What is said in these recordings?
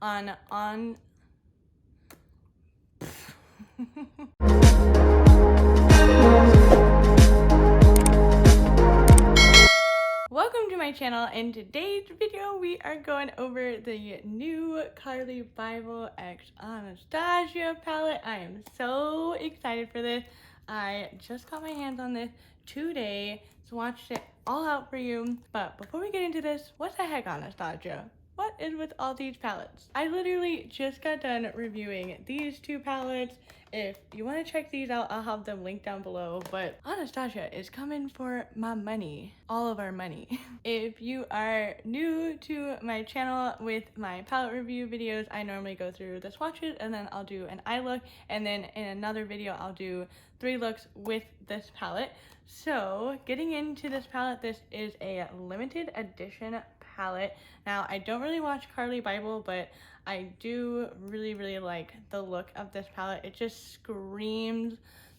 on Welcome to my channel. In today's video we are going over the new Carli Bybel X Anastasia palette. I am so excited for this. I just got my hands on this today, swatched it all out for you. But before we get into this, what the heck, Anastasia? What is with all these palettes? I literally just got done reviewing these two palettes. If you want to check these out, I'll have them linked down below. But Anastasia is coming for my money, all of our money. If you are new to my channel with my palette review videos, I normally go through the swatches and then I'll do an eye look, and then in another video I'll do 3 looks with this palette. So getting into this palette, this is a limited edition palette. Now, I don't really watch Carli Bybel, but I do really like the look of this palette. It just screams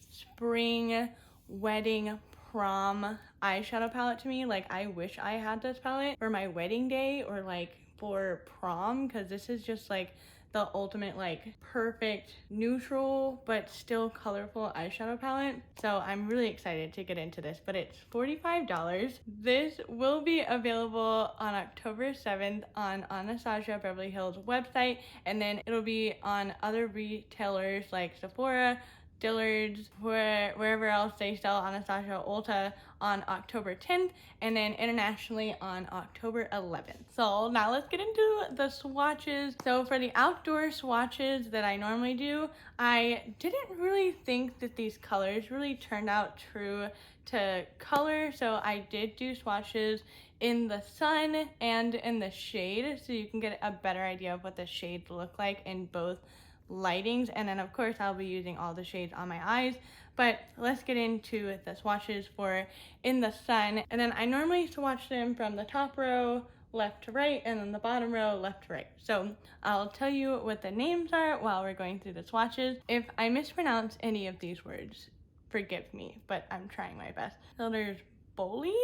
spring, wedding, prom eyeshadow palette to me. Like, I wish I had this palette for my wedding day or like for prom, because this is just like the ultimate like perfect neutral but still colorful eyeshadow palette. So I'm really excited to get into this, but it's $45. This will be available on October 7th on Anastasia Beverly Hills website, and then it'll be on other retailers like Sephora, Dillard's, wherever else they sell Anastasia, Ulta on October 10th, and then internationally on October 11th. So now let's get into the swatches. So for the outdoor swatches that I normally do, I didn't really think that these colors really turned out true to color, so I did do swatches in the sun and in the shade, so you can get a better idea of what the shades look like in both lightings. And then of course I'll be using all the shades on my eyes. But let's get into the swatches for in the sun. And then I normally swatch them from the top row left to right, and then the bottom row left to right. So I'll tell you what the names are while we're going through the swatches. If I mispronounce any of these words, forgive me, but I'm trying my best. So there's Boli,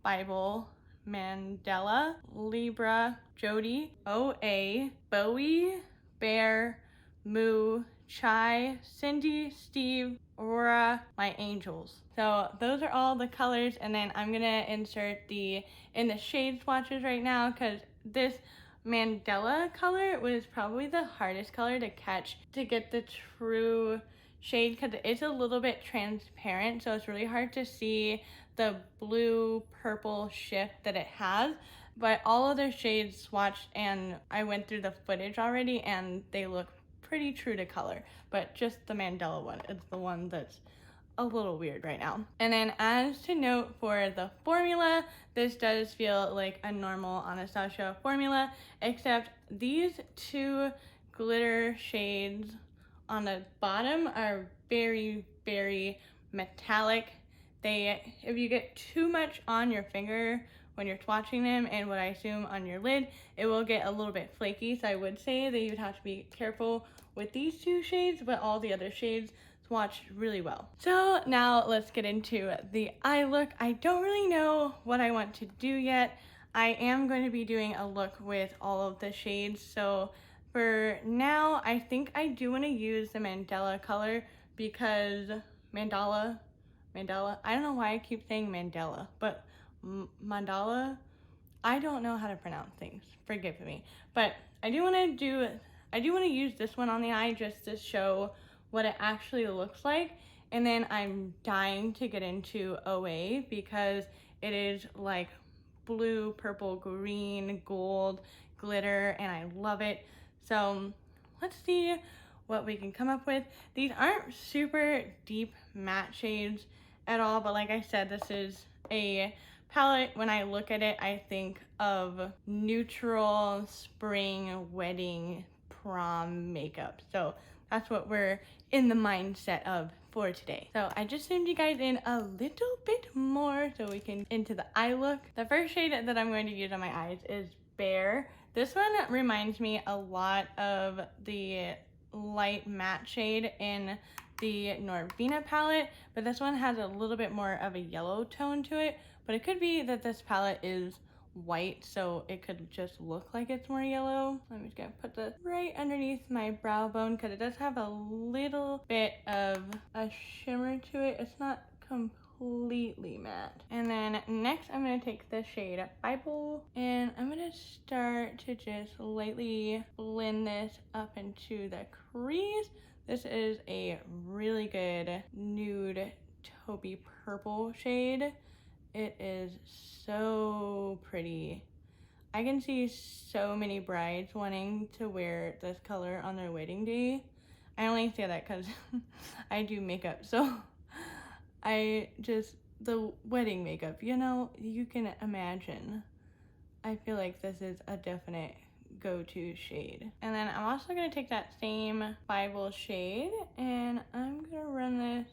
Bybel, Mandela, Libra, Jody, OA, Bowie, Bear, Moo, Chai, Cindy, Steve, Aurora, my angels. So those are all the colors, and then I'm gonna insert in the shade swatches right now, because this Mandela color was probably the hardest color to catch to get the true shade, because it's a little bit transparent, so it's really hard to see the blue purple shift that it has. But all other shades swatched, and I went through the footage already, and they look pretty true to color. But just the Mandela one is the one that's a little weird right now. And then as to note for the formula, this does feel like a normal Anastasia formula, except these 2 glitter shades on the bottom are very metallic. If you get too much on your finger when you're swatching them, and what I assume on your lid, it will get a little bit flaky. So I would say that you'd have to be careful with these 2 shades, but all the other shades swatched really well. So now let's get into the eye look. I don't really know what I want to do yet. I am going to be doing a look with all of the shades. So for now, I think I do want to use the Mandela color, because Mandela, I don't know why I keep saying Mandela, but mandala, I don't know how to pronounce things, forgive me. But I do want to use this one on the eye just to show what it actually looks like. And then I'm dying to get into OA, because it is like blue, purple, green, gold glitter, and I love it. So let's see what we can come up with. These aren't super deep matte shades at all, but like I said, this is a palette. When I look at it, I think of neutral spring wedding prom makeup. So that's what we're in the mindset of for today. So I just zoomed you guys in a little bit more so we can into the eye look. The first shade that I'm going to use on my eyes is Bear. This one reminds me a lot of the light matte shade in the Norvina palette, but this one has a little bit more of a yellow tone to it. But it could be that this palette is white, so it could just look like it's more yellow. I'm just gonna put this right underneath my brow bone because it does have a little bit of a shimmer to it. It's not completely matte. And then next I'm gonna take the shade Bybel and I'm gonna start to just lightly blend this up into the crease. This is a really good nude taupey purple shade. It is so pretty. I can see so many brides wanting to wear this color on their wedding day. I only say that because I do makeup, so the wedding makeup, you know, you can imagine. I feel like this is a definite go-to shade. And then I'm also gonna take that same Bybel shade and I'm gonna run this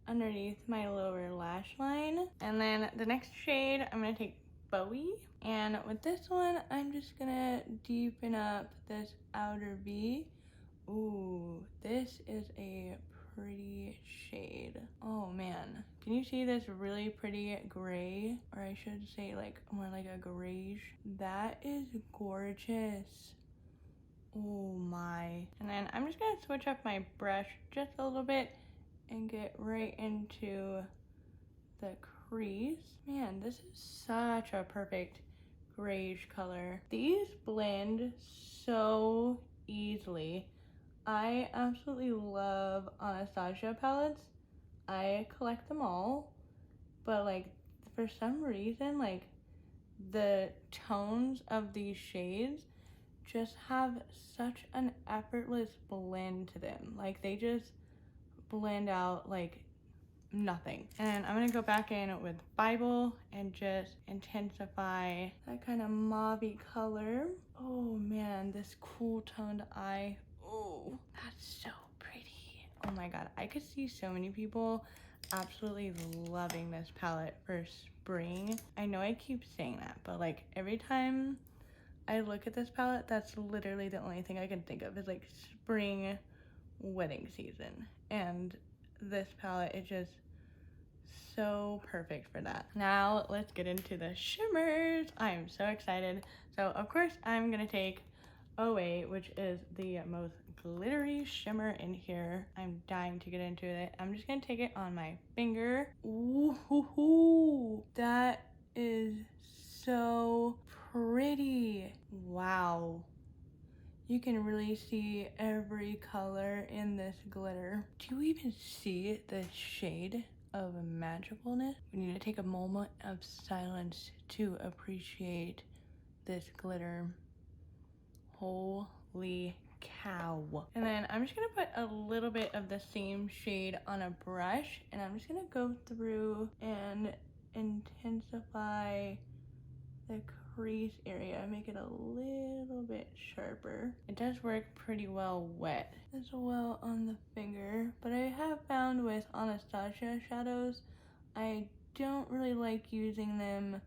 underneath my lower lash line. And then the next shade, I'm gonna take Bowie. And with this one, I'm just gonna deepen up this outer V. Ooh, this is a pretty shade. Oh man, can you see this really pretty gray? Or I should say like more like a grayish. That is gorgeous. Oh my. And then I'm just gonna switch up my brush just a little bit and get right into the crease. Man, this is such a perfect grayish color. These blend so easily. I absolutely love Anastasia palettes. I collect them all, but like for some reason, like the tones of these shades just have such an effortless blend to them. Like they just blend out like nothing. And I'm gonna go back in with Bybel and just intensify that kind of mauvey color. Oh man, this cool toned eye. Oh, that's so pretty. Oh my god, I could see so many people absolutely loving this palette for spring. I know I keep saying that, but like every time I look at this palette, that's literally the only thing I can think of is like spring wedding season. And this palette is just so perfect for that. Now let's get into the shimmers. I am so excited. So of course I'm gonna take OA, which is the most glittery shimmer in here. I'm dying to get into it. I'm just gonna take it on my finger. Ooh, that is so pretty. Wow. You can really see every color in this glitter. Do you even see the shade of magicalness? We need to take a moment of silence to appreciate this glitter. Holy cow. And then I'm just gonna put a little bit of the same shade on a brush and I'm just gonna go through and intensify the crease area, make it a little bit sharper. It does work pretty well wet as well on the finger, but I have found with Anastasia shadows, I don't really like using them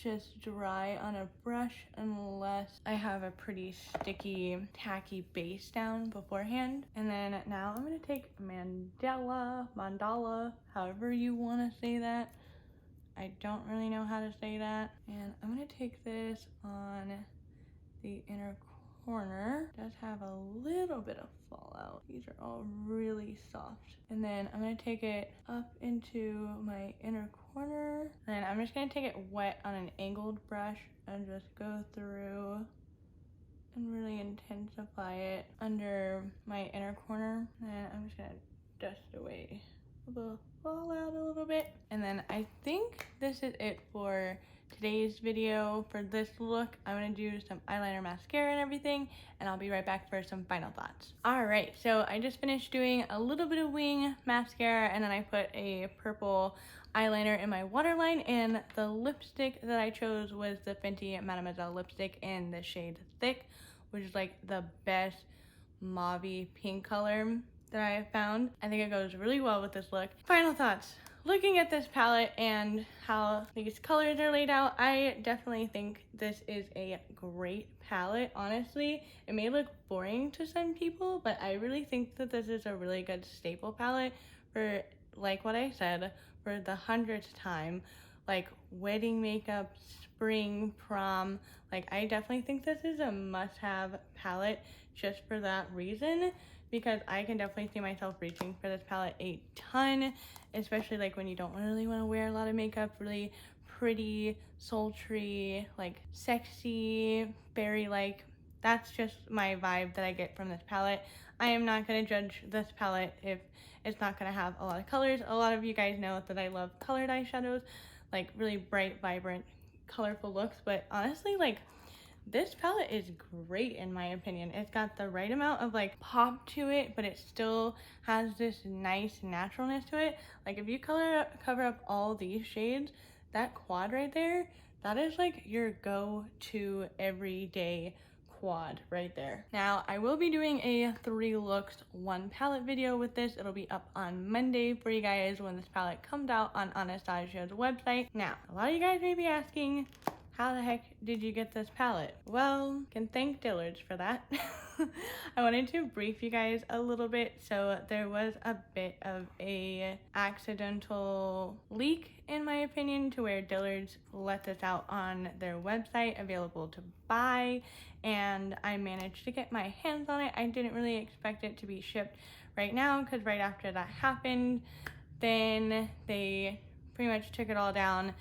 just dry on a brush unless I have a pretty sticky, tacky base down beforehand. And then now I'm gonna take mandala, however you wanna say that. I don't really know how to say that. And I'm gonna take this on the inner corner. It does have a little bit of fallout. These are all really soft. And then I'm gonna take it up into my inner corner. And I'm just gonna take it wet on an angled brush and just go through and really intensify it under my inner corner. And I'm just gonna dust away the fallout a little bit. And then I think this is it for today's video. For this look, I'm gonna do some eyeliner, mascara, and everything, and I'll be right back for some final thoughts. All right, so I just finished doing a little bit of wing mascara, and then I put a purple eyeliner in my waterline, and the lipstick that I chose was the Fenty Mademoiselle lipstick in the shade Thick, which is like the best mauvey pink color that I have found. I think it goes really well with this look. Final thoughts. Looking at this palette and how these colors are laid out, I definitely think this is a great palette. Honestly, it may look boring to some people, but I really think that this is a really good staple palette for, like what I said, for the 100th time, like wedding makeup, spring, prom. Like, I definitely think this is a must-have palette just for that reason, because I can definitely see myself reaching for this palette a ton, especially like when you don't really want to wear a lot of makeup, really pretty, sultry, like sexy, fairy-like. That's just my vibe that I get from this palette. I am not going to judge this palette if it's not going to have a lot of colors. A lot of you guys know that I love colored eyeshadows, like really bright, vibrant, colorful looks, but honestly, like, this palette is great in my opinion. It's got the right amount of like pop to it, but it still has this nice naturalness to it. Like, if you cover up all these shades, that quad right there, that is like your go-to everyday quad right there. Now, I will be doing a 3 looks 1 palette video with this. It'll be up on Monday for you guys when this palette comes out on Anastasia's website. Now, a lot of you guys may be asking, how the heck did you get this palette? Well, can thank Dillard's for that. I wanted to brief you guys a little bit. So there was a bit of a accidental leak, in my opinion, to where Dillard's let this out on their website available to buy, and I managed to get my hands on it. I didn't really expect it to be shipped right now, because right after that happened, then they pretty much took it all down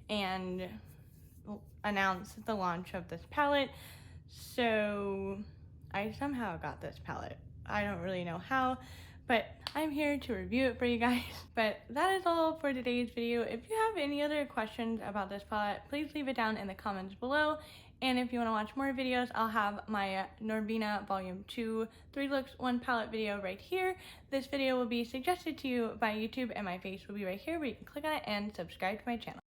and announced the launch of this palette. So I somehow got this palette. I don't really know how, but I'm here to review it for you guys. But that is all for today's video. If you have any other questions about this palette, please leave it down in the comments below. And if you want to watch more videos, I'll have my Norvina Volume 2 3 looks 1 palette video right here. This video will be suggested to you by YouTube, and my face will be right here where you can click on it and subscribe to my channel.